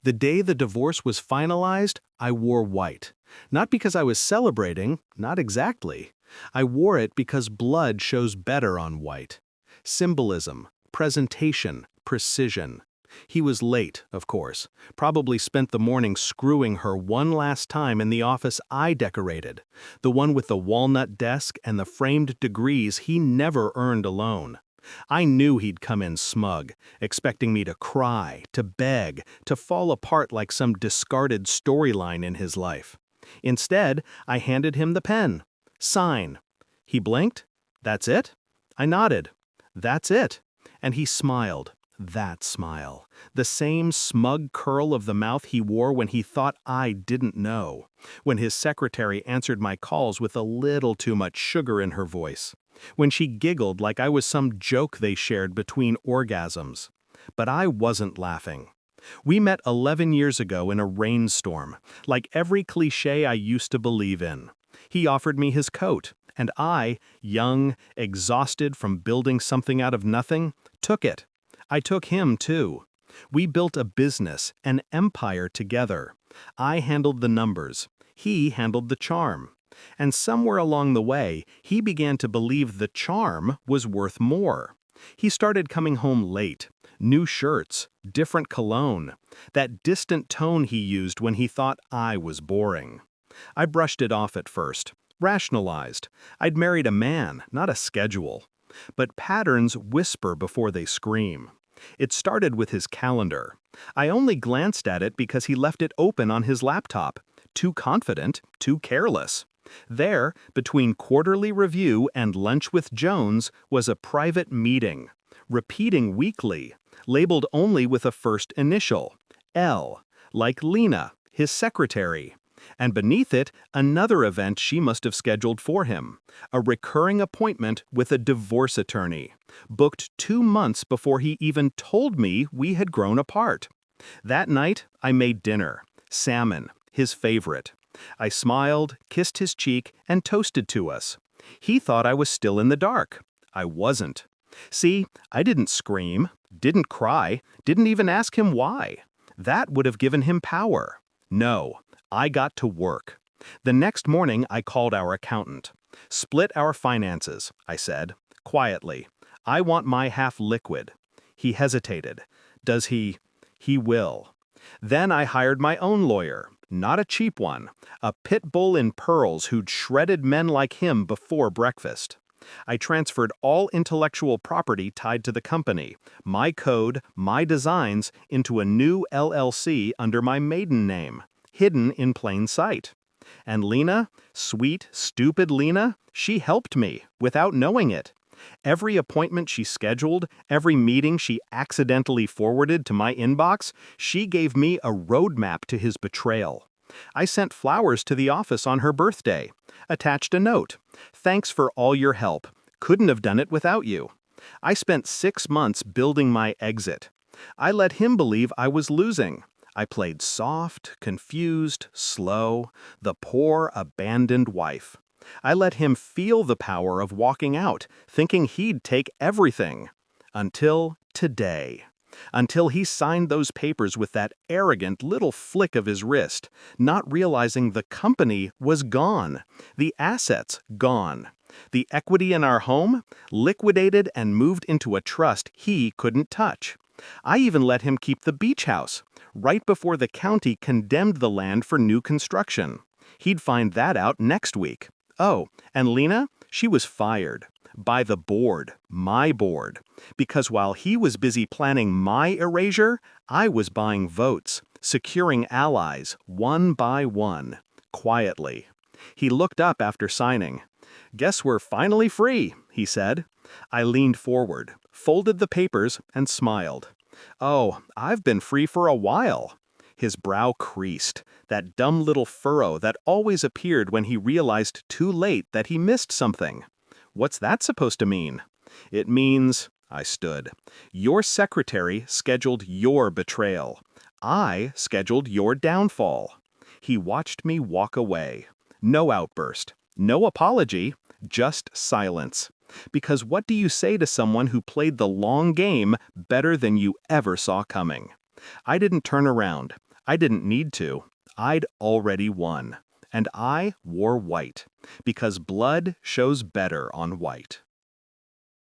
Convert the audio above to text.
The day the divorce was finalized, I wore white. Not because I was celebrating, not exactly. I wore it because blood shows better on white. Symbolism, presentation, precision. He was late, of course. Probably spent the morning screwing her one last time in the office I decorated. The one with the walnut desk and the framed degrees he never earned alone. I knew he'd come in smug, expecting me to cry, to beg, to fall apart like some discarded storyline in his life. Instead, I handed him the pen. Sign. He blinked. That's it? I nodded. That's it. And he smiled. That smile. The same smug curl of the mouth he wore when he thought I didn't know. When his secretary answered my calls with a little too much sugar in her voice. When she giggled like I was some joke they shared between orgasms. But I wasn't laughing. We met 11 years ago in a rainstorm, like every cliché I used to believe in. He offered me his coat, and I, young, exhausted from building something out of nothing, took it. I took him too. We built a business, an empire together. I handled the numbers. He handled the charm. And somewhere along the way, he began to believe the charm was worth more. He started coming home late. New shirts, different cologne, that distant tone he used when he thought I was boring. I brushed it off at first, rationalized. I'd married a man, not a schedule. But patterns whisper before they scream. It started with his calendar. I only glanced at it because he left it open on his laptop. Too confident, too careless. There, between quarterly review and lunch with Jones, was a private meeting. Repeating weekly, labeled only with a first initial, L, like Lena, his secretary. And beneath it, another event she must have scheduled for him, a recurring appointment with a divorce attorney, booked 2 months before he even told me we had grown apart. That night, I made dinner, salmon, his favorite. I smiled, kissed his cheek, and toasted to us. He thought I was still in the dark. I wasn't. See, I didn't scream, didn't cry, didn't even ask him why. That would have given him power. No, I got to work. The next morning, I called our accountant. Split our finances, I said, quietly. I want my half liquid. He hesitated. Does he? He will. Then I hired my own lawyer, not a cheap one, a pit bull in pearls who'd shredded men like him before breakfast. I transferred all intellectual property tied to the company, my code, my designs, into a new LLC under my maiden name, hidden in plain sight. And Lena, sweet, stupid Lena, she helped me without knowing it. Every appointment she scheduled, every meeting she accidentally forwarded to my inbox, she gave me a roadmap to his betrayal. I sent flowers to the office on her birthday, attached a note. Thanks for all your help. Couldn't have done it without you. I spent 6 months building my exit. I let him believe I was losing. I played soft, confused, slow, the poor, abandoned wife. I let him feel the power of walking out, thinking he'd take everything. Until today. Until he signed those papers with that arrogant little flick of his wrist, not realizing the company was gone, the assets gone. The equity in our home, liquidated and moved into a trust he couldn't touch. I even let him keep the beach house, right before the county condemned the land for new construction. He'd find that out next week. Oh, and Lena, she was fired. By the board, my board. Because while he was busy planning my erasure, I was buying votes, securing allies, one by one, quietly. He looked up after signing. Guess we're finally free, he said. I leaned forward, folded the papers, and smiled. Oh, I've been free for a while. His brow creased, that dumb little furrow that always appeared when he realized too late that he missed something. What's that supposed to mean? It means, I stood, your secretary scheduled your betrayal. I scheduled your downfall. He watched me walk away. No outburst, no apology, just silence. Because what do you say to someone who played the long game better than you ever saw coming? I didn't turn around. I didn't need to. I'd already won. And I wore white, because blood shows better on white.